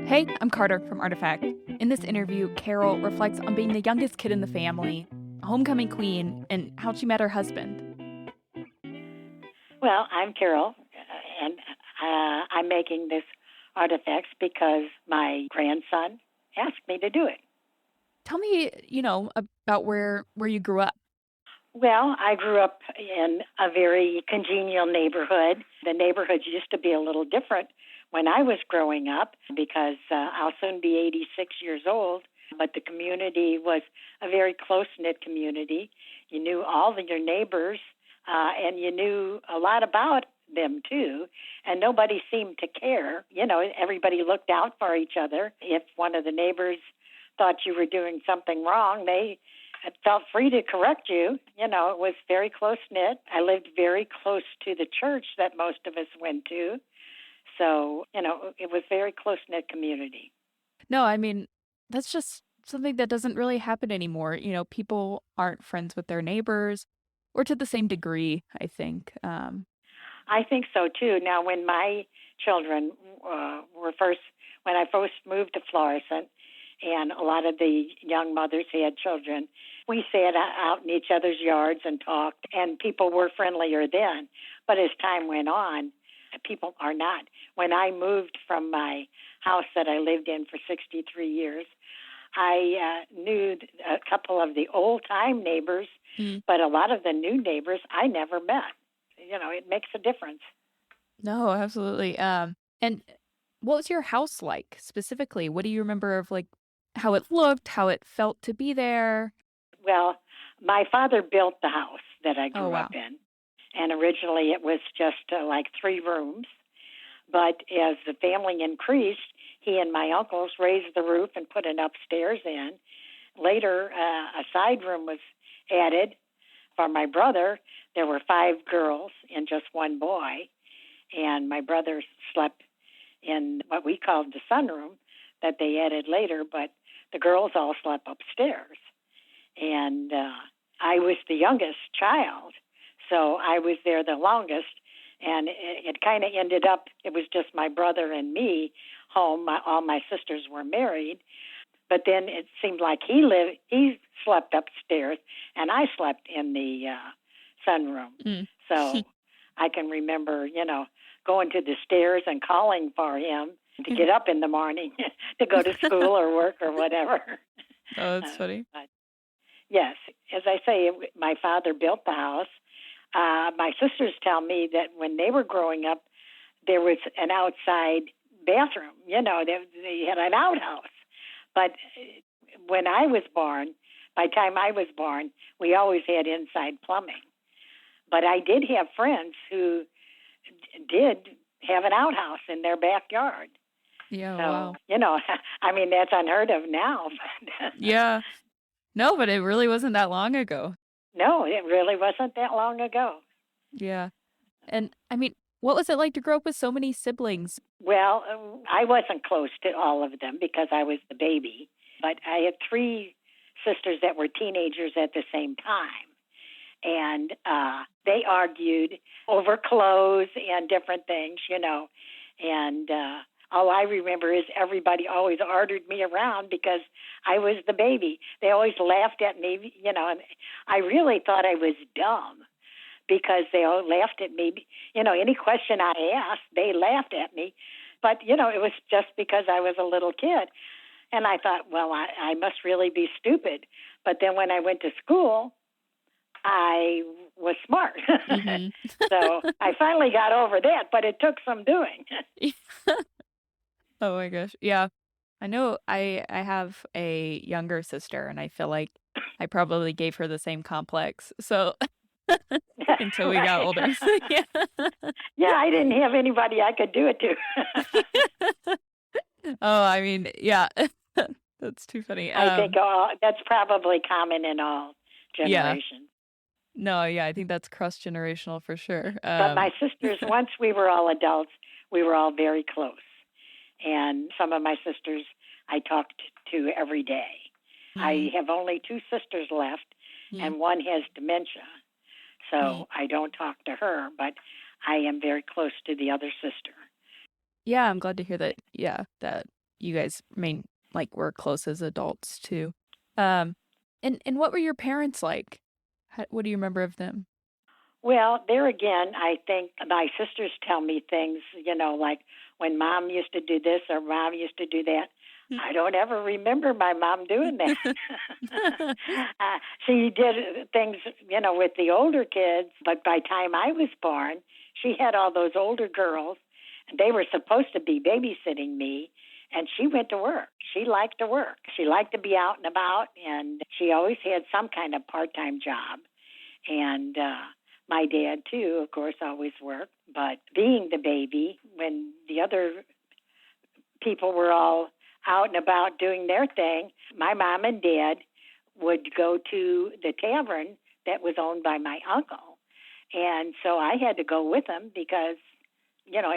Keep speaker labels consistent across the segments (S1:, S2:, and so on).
S1: Hey, I'm Carter from Artifact. In this interview, Carol reflects on being the youngest kid in the family, a homecoming queen, and how she met her husband.
S2: Well, I'm Carol, and I'm making this artifacts because my grandson asked me to do it.
S1: Tell me, about where you grew up.
S2: Well, I grew up in a very congenial neighborhood. The neighborhoods used to be a little different when I was growing up because I'll soon be 86 years old. But the community was a very close-knit community. You knew all of your neighbors, and you knew a lot about them, too. And nobody seemed to care. You know, everybody looked out for each other. If one of the neighbors thought you were doing something wrong, they felt free to correct you. You know, it was very close-knit. I lived very close to the church that most of us went to. So, it was very close-knit community.
S1: No, I mean, that's just something that doesn't really happen anymore. People aren't friends with their neighbors, or to the same degree, I think.
S2: I think so, too. Now, when my children when I first moved to Florissant, and a lot of the young mothers had children, we sat out in each other's yards and talked, and people were friendlier then. But as time went on, people are not. When I moved from my house that I lived in for 63 years, I knew a couple of the old-time neighbors, but a lot of the new neighbors I never met. You know, it makes a difference.
S1: No, absolutely. And what was your house like specifically? What do you remember of how it looked, how it felt to be there?
S2: Well, my father built the house that I
S1: Oh,
S2: grew
S1: wow.
S2: up in, and originally it was just like 3 rooms. But as the family increased, he and my uncles raised the roof and put an upstairs in. Later, a side room was added for my brother. There were 5 girls and just 1 boy, and my brother slept in what we called the sunroom that they added later, but the girls all slept upstairs. And I was the youngest child, so I was there the longest, and it kind of ended up, it was just my brother and me home. All my sisters were married, but then it seemed like he slept upstairs, and I slept in the sunroom. So I can remember, going to the stairs and calling for him to get up in the morning to go to school or work or whatever.
S1: Oh, that's funny.
S2: But yes, as I say, my father built the house. My sisters tell me that when they were growing up, there was an outside bathroom. They had an outhouse. But when I was born, by the time I was born, we always had inside plumbing. But I did have friends who did have an outhouse in their backyard.
S1: Yeah,
S2: So,
S1: wow.
S2: I mean, that's unheard of now.
S1: Yeah. No, but it really wasn't that long ago.
S2: No, it really wasn't that long ago.
S1: Yeah. And I mean, what was it like to grow up with so many siblings?
S2: Well, I wasn't close to all of them because I was the baby, but I had 3 sisters that were teenagers at the same time. And they argued over clothes and different things, and all I remember is everybody always ordered me around because I was the baby. They always laughed at me, and I really thought I was dumb because they all laughed at me. Any question I asked, they laughed at me. But, it was just because I was a little kid. And I thought, well, I must really be stupid. But then when I went to school, I was smart.
S1: Mm-hmm.
S2: So I finally got over that, but it took some doing.
S1: Oh my gosh. Yeah. I know I have a younger sister, and I feel like I probably gave her the same complex. So until we got
S2: Right.
S1: older. Yeah.
S2: Yeah, I didn't have anybody I could do it to.
S1: Oh, I mean, yeah. That's too funny.
S2: I think that's probably common in all
S1: Yeah.
S2: generations.
S1: No, yeah, I think that's cross-generational for sure.
S2: But my sisters, once we were all adults, we were all very close. And some of my sisters I talked to every day. I have only 2 sisters left, and one has dementia. So I don't talk to her, but I am very close to the other sister.
S1: Yeah, I'm glad to hear that. Yeah, that you guys were close as adults too. Um, and what were your parents like? What do you remember of them?
S2: Well, there again, I think my sisters tell me things, like when mom used to do this or mom used to do that. I don't ever remember my mom doing that. She did things, with the older kids, but by the time I was born, she had all those older girls, and they were supposed to be babysitting me, and she went to work. She liked to work. She liked to be out and about, and she always had some kind of part-time job. And my dad, too, of course, always worked. But being the baby, when the other people were all out and about doing their thing, my mom and dad would go to the tavern that was owned by my uncle. And so I had to go with them because,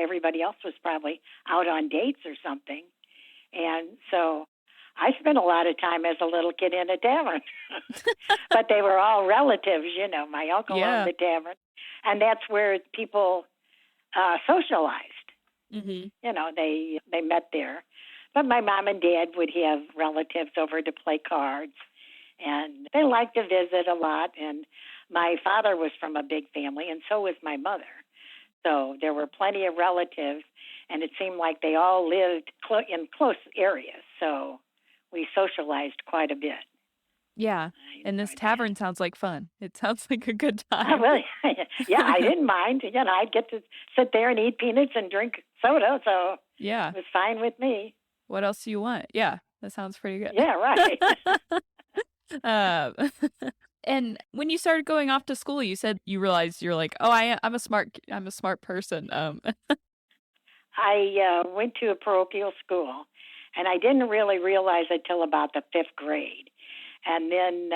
S2: everybody else was probably out on dates or something. And so I spent a lot of time as a little kid in a tavern. But they were all relatives, My uncle owned the tavern. And that's where people socialized.
S1: Mm-hmm.
S2: They met there. But my mom and dad would have relatives over to play cards, and they liked to visit a lot. And my father was from a big family, and so was my mother. So there were plenty of relatives, and it seemed like they all lived in close areas. So we socialized quite a bit.
S1: Yeah, and this tavern sounds like fun. It sounds like a good time.
S2: Well, yeah, I didn't mind. I'd get to sit there and eat peanuts and drink soda, so
S1: yeah,
S2: it was fine with me.
S1: What else do you want? Yeah, that sounds pretty good.
S2: Yeah,
S1: right. And when you started going off to school, you said you realized you're like, oh, I'm a smart person.
S2: I went to a parochial school, and I didn't really realize it till about the 5th grade. And then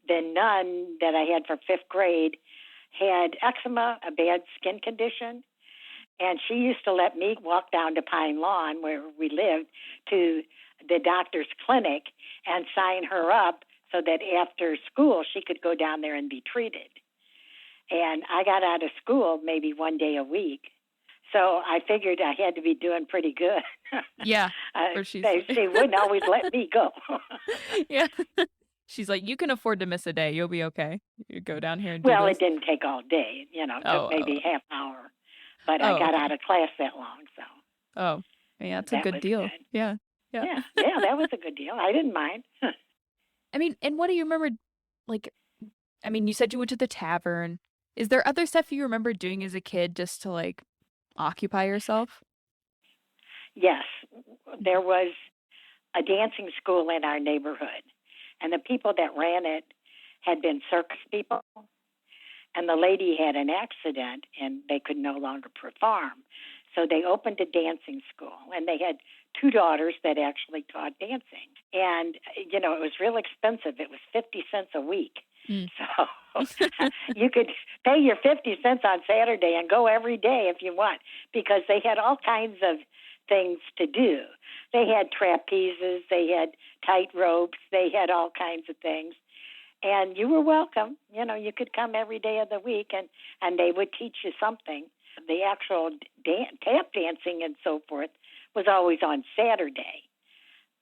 S2: the nun that I had for 5th grade had eczema, a bad skin condition, and she used to let me walk down to Pine Lawn, where we lived, to the doctor's clinic and sign her up so that after school she could go down there and be treated. And I got out of school maybe one day a week. So I figured I had to be doing pretty good.
S1: Yeah.
S2: She wouldn't always let me go.
S1: Yeah. She's like, you can afford to miss a day. You'll be okay. You go down here and do
S2: Well,
S1: this.
S2: It didn't take all day. It took maybe half hour. But I got out of class that long, so.
S1: Oh, yeah, that's a good deal.
S2: Good.
S1: Yeah.
S2: Yeah, that was a good deal. I didn't mind.
S1: I mean, and what do you remember, you said you went to the tavern. Is there other stuff you remember doing as a kid just to, occupy yourself?
S2: Yes. There was a dancing school in our neighborhood, and the people that ran it had been circus people. And the lady had an accident, and they could no longer perform. So they opened a dancing school, and they had 2 daughters that actually taught dancing. And, it was real expensive. It was 50 cents a week. So you could pay your 50 cents on Saturday and go every day if you want, because they had all kinds of things to do. They had trapezes, they had tight ropes, they had all kinds of things. And you were welcome. You could come every day of the week, and they would teach you something. The actual tap dancing and so forth was always on Saturday,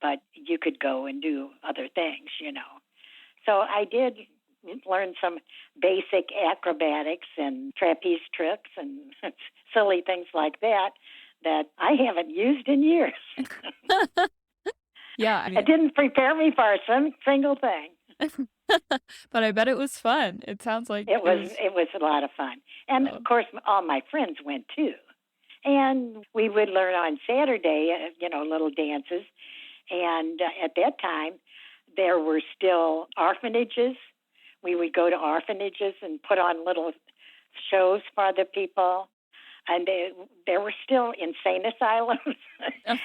S2: but you could go and do other things, So I did learn some basic acrobatics and trapeze tricks and silly things like that I haven't used in years.
S1: Yeah.
S2: It didn't prepare me for a single thing.
S1: But I bet it was fun. It sounds like
S2: it was a lot of fun. And of course, all my friends went too. And we would learn on Saturday, little dances. And at that time, there were still orphanages. We would go to orphanages and put on little shows for the people. And there were still insane asylums.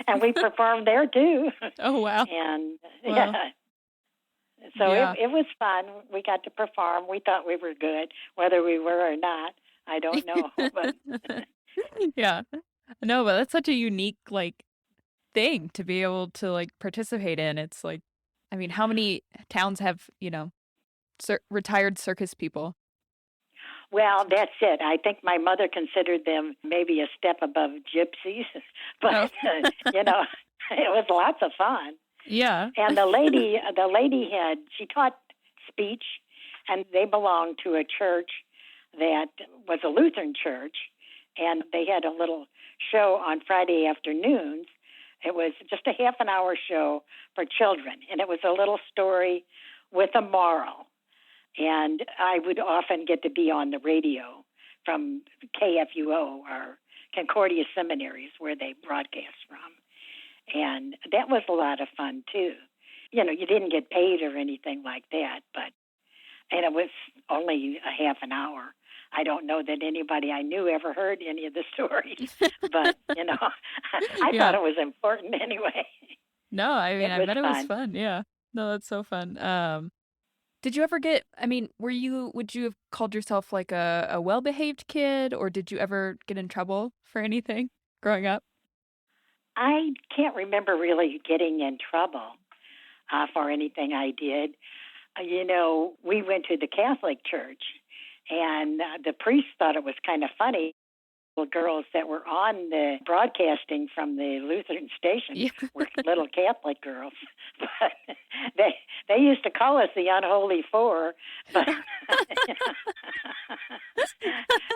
S2: And we performed there too.
S1: Oh, wow.
S2: And yeah. So it was fun. We got to perform. We thought we were good. Whether we were or not, I don't know. But
S1: yeah. No, but that's such a unique thing to be able to participate in. It's how many towns have, retired circus people?
S2: Well, that's it. I think my mother considered them maybe a step above gypsies. But, It was lots of fun.
S1: Yeah.
S2: And she taught speech, and they belonged to a church that was a Lutheran church, and they had a little show on Friday afternoons. It was just a half an hour show for children, and it was a little story with a moral. And I would often get to be on the radio from KFUO or Concordia Seminaries, where they broadcast from. And that was a lot of fun, too. You know, you didn't get paid or anything like that, and it was only a half an hour. I don't know that anybody I knew ever heard any of the stories, but, I thought
S1: Yeah.
S2: it was important anyway.
S1: No, I mean,
S2: It
S1: I
S2: was
S1: bet it was
S2: fun.
S1: fun. Yeah. No, that's so fun. Did you ever get, I mean, would you have called yourself like a well-behaved kid, or did you ever get in trouble for anything growing up?
S2: I can't remember really getting in trouble for anything I did. We went to the Catholic church, and the priest thought it was kind of funny. Little girls that were on the broadcasting from the Lutheran station
S1: Yeah.
S2: were little Catholic girls, but they used to call us the Unholy Four, but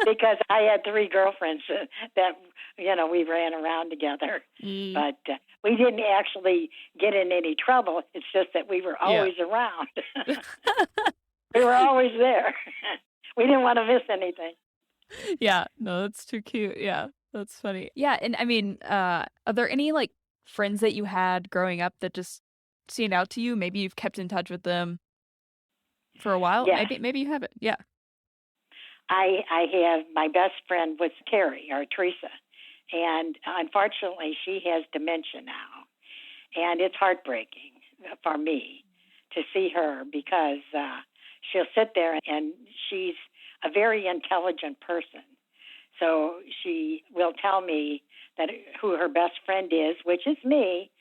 S2: because I had three girlfriends that we ran around together,
S1: Mm,
S2: but we didn't actually get in any trouble. It's just that we were
S1: yeah.
S2: always around. We were always there. We didn't want to miss anything.
S1: Yeah. No, that's too cute. Yeah. That's funny. Yeah, and I mean, are there any like friends that you had growing up that just stand out to you? Maybe you've kept in touch with them for a while.
S2: Yes,
S1: Maybe you haven't. Yeah.
S2: I have my best friend was Carrie or Teresa, and unfortunately she has dementia now, and it's heartbreaking for me to see her because she'll sit there and she's a very intelligent person. So she will tell me that who her best friend is, which is me,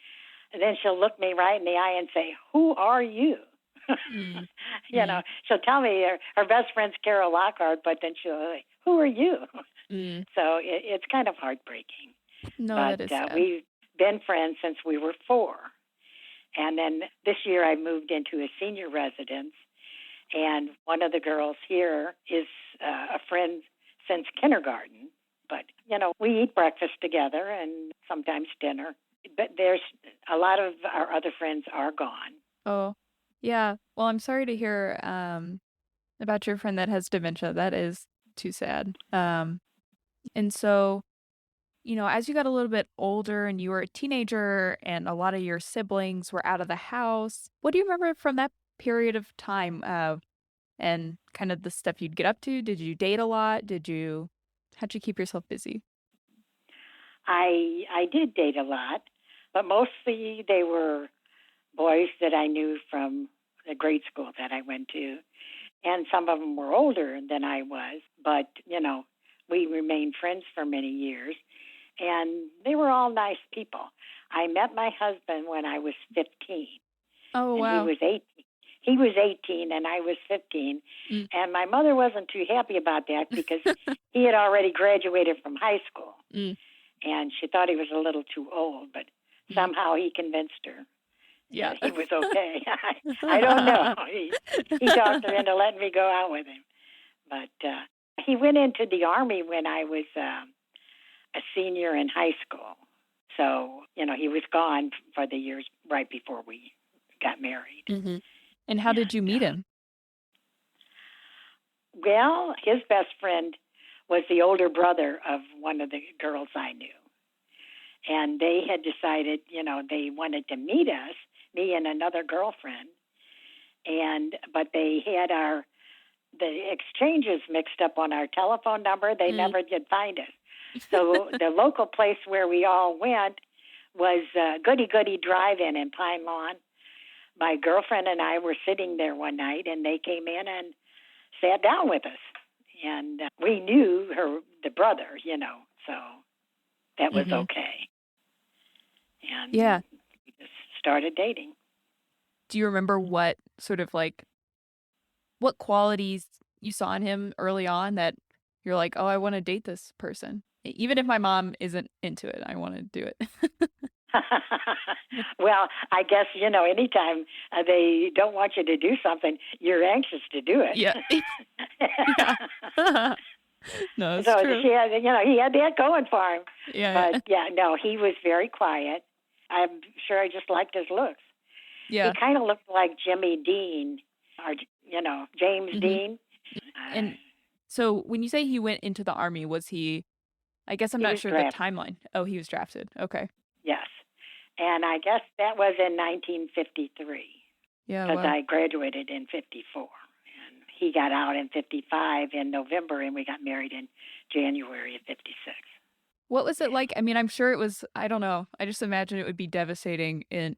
S2: and then she'll look me right in the eye and say, "Who are you?"
S1: Mm, mm,
S2: She'll tell me her best friend's Carol Lockhart, but then she'll say, "Who are you?"
S1: mm.
S2: So it's kind of heartbreaking.
S1: No,
S2: But
S1: that is sad.
S2: we've been friends since we were 4. And then this year I moved into a senior residence, and one of the girls here is a friend since kindergarten. But, we eat breakfast together and sometimes dinner. But there's a lot of our other friends are gone.
S1: Oh, yeah. Well, I'm sorry to hear about your friend that has dementia. That is too sad. And so, as you got a little bit older and you were a teenager and a lot of your siblings were out of the house, what do you remember from that period of time? And kind of the stuff you'd get up to? Did you date a lot? How'd you keep yourself busy?
S2: I did date a lot, but mostly they were boys that I knew from the grade school that I went to, and some of them were older than I was, but we remained friends for many years, and they were all nice people. I met my husband when I was 15,
S1: Oh,
S2: and he
S1: wow.
S2: was 18. He was 18 and I was 15,
S1: Mm.
S2: and my mother wasn't too happy about that because he had already graduated from high school,
S1: Mm,
S2: and she thought he was a little too old, but
S1: mm.
S2: somehow he convinced her
S1: Yeah.
S2: that he was okay. I don't know. He talked her into letting me go out with him, but he went into the Army when I was a senior in high school. So, he was gone for the years right before we got married.
S1: Hmm. And how did you
S2: And,
S1: meet him?
S2: well, his best friend was the older brother of one of the girls I knew. And they had decided, they wanted to meet us, me and another girlfriend. But they had the exchanges mixed up on our telephone number. They
S1: Mm.
S2: never did find us. So the local place where we all went was Goody Goody Drive-In in Pine Lawn. My girlfriend and I were sitting there one night, and they came in and sat down with us. And we knew the brother, so that was
S1: Hmm.
S2: okay. And
S1: Yeah.
S2: we just started dating.
S1: Do you remember what sort of like what qualities you saw in him early on that you're like, oh, I want to date this person? Even if my mom isn't into it, I want to do it.
S2: Well, I guess, anytime they don't want you to do something, you're anxious to do it.
S1: Yeah. Yeah. No, it's
S2: So
S1: true.
S2: he had that going for him.
S1: Yeah.
S2: But yeah, no, he was very quiet. I'm sure I just liked his looks. He
S1: Yeah.
S2: kind of looked like Jimmy Dean or, James
S1: Hmm.
S2: Dean.
S1: And so when you say he went into the army, was he, I guess I'm
S2: He
S1: not
S2: was
S1: sure the
S2: drafted,
S1: timeline. Oh, he was drafted. Okay.
S2: yes. And I guess that was in 1953
S1: Yeah,
S2: because
S1: well.
S2: I graduated in 54. And he got out in 55 in November, and we got married in January of 56.
S1: What was it like? I mean, I'm sure it was, I don't know. I just imagine it would be devastating in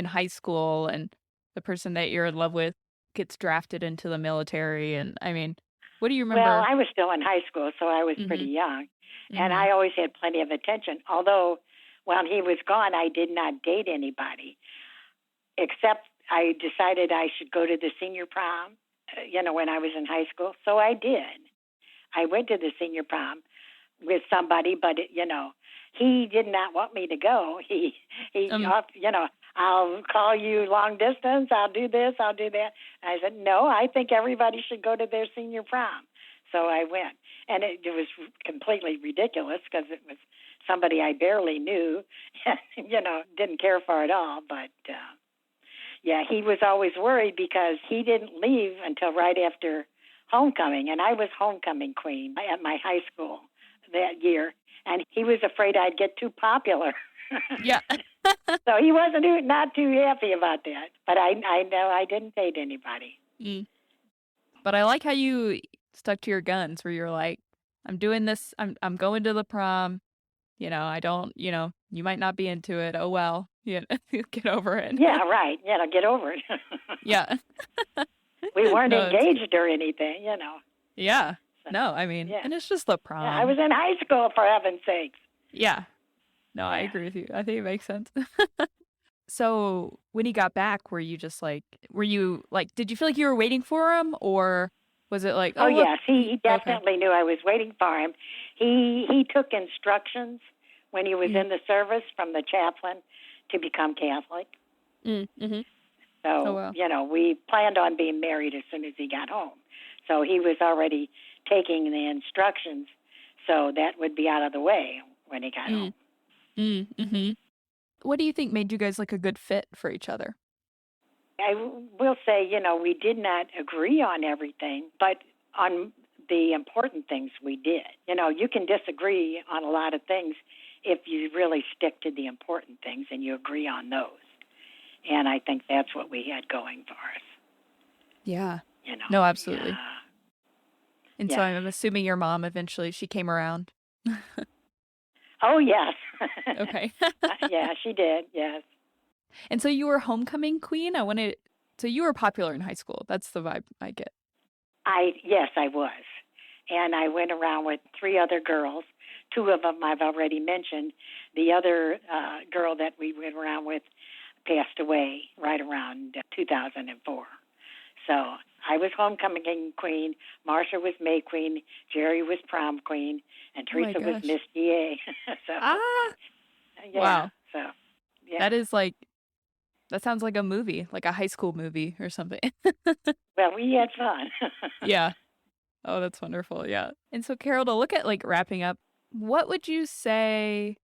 S1: high school and the person that you're in love with gets drafted into the military. And I mean, what do you
S2: Well,
S1: remember?
S2: I was still in high school, so I was pretty
S1: Hmm.
S2: young. And
S1: Hmm.
S2: I always had plenty of attention. Although, while he was gone, I did not date anybody, except I decided I should go to the senior prom, when I was in high school. So I did. I went to the senior prom with somebody, but he did not want me to go.
S1: Um,
S2: I'll call you long distance. I'll do this. I'll do that. And I said, no, I think everybody should go to their senior prom. So I went, and it was completely ridiculous because it was somebody I barely knew, didn't care for at all. But yeah, he was always worried because he didn't leave until right after homecoming, and I was homecoming queen at my high school that year, and he was afraid I'd get too popular.
S1: yeah.
S2: So he wasn't not too happy about that. But I know I didn't date anybody.
S1: Mm. But I like how you stuck to your guns where you're like, I'm doing this. I'm going to the prom. I don't, you might not be into it. Oh well. Get over it.
S2: Yeah, right. Get over it.
S1: Yeah.
S2: We weren't
S1: No, it's good.
S2: engaged or anything.
S1: Yeah.
S2: So,
S1: No, I mean,
S2: yeah.
S1: and it's just the
S2: Yeah, I was
S1: prom.
S2: in high school, for heaven's sakes.
S1: Yeah. No, I
S2: Yeah.
S1: agree with you. I think it makes sense. So when he got back, were you like, did you feel like you were waiting for him or was it like,
S2: Oh
S1: oh, look,
S2: yes, he
S1: okay.
S2: definitely knew I was waiting for him. He took instructions when he was
S1: Mm,
S2: in the service from the chaplain to become Catholic.
S1: mm-hmm. Oh,
S2: So,
S1: well.
S2: we planned on being married as soon as he got home. So he was already taking the instructions so that would be out of the way when he got home.
S1: Mm, mm-hmm. What do you think made you guys like a good fit for each other?
S2: I will say, we did not agree on everything, but on the important things we did. You can disagree on a lot of things if you really stick to the important things and you agree on those. And I think that's what we had going for us.
S1: Yeah.
S2: You know,
S1: No, absolutely.
S2: yeah,
S1: And so
S2: yes.
S1: I'm assuming your mom eventually she came around.
S2: Oh, yes.
S1: Okay.
S2: Yeah, she did. Yes.
S1: And so you were homecoming queen? So you were popular in high school. That's the vibe I get.
S2: Yes, I was. And I went around with three other girls. Two of them I've already mentioned. The other girl that we went around with passed away right around 2004. So I was homecoming queen. Marsha was May queen. Jerry was prom queen, and
S1: Oh my
S2: Teresa was
S1: gosh.
S2: Miss GA. So
S1: Ah,
S2: yeah.
S1: wow.
S2: So yeah.
S1: That is like that sounds like a movie, like a high school movie or something.
S2: Well, we had fun.
S1: Yeah. Oh, that's wonderful. Yeah. And so Carol, to look at like wrapping up, what would you say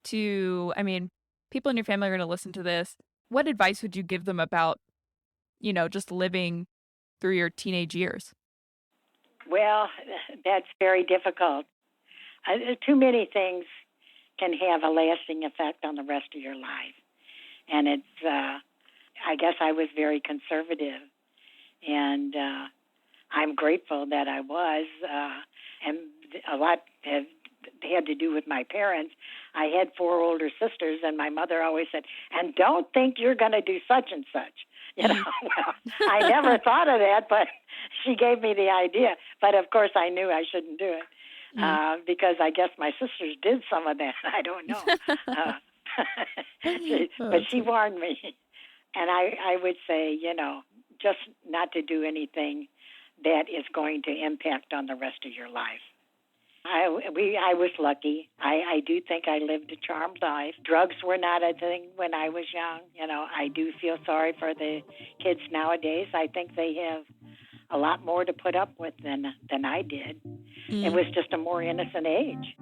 S1: to, I mean, people in your family are going to listen to this. What advice would you give them about, just living through your teenage years?
S2: Well, that's very difficult. Too many things can have a lasting effect on the rest of your life. And I guess I was very conservative. And I'm grateful that I was. And a lot had to do with my parents. I had four older sisters, and my mother always said, and don't think you're going to do such and such.
S1: Mm.
S2: Well, I never thought of that, but she gave me the idea. But of course, I knew I shouldn't do it
S1: Mm.
S2: because I guess my sisters did some of that. I don't know. Uh,
S1: Oh,
S2: but
S1: that's
S2: she
S1: funny.
S2: warned me. And I would say, just not to do anything that is going to impact on the rest of your life. I was lucky. I do think I lived a charmed life. Drugs were not a thing when I was young. You know, I do feel sorry for the kids nowadays. I think they have a lot more to put up with than I did. It
S1: Mm.
S2: was just a more innocent age.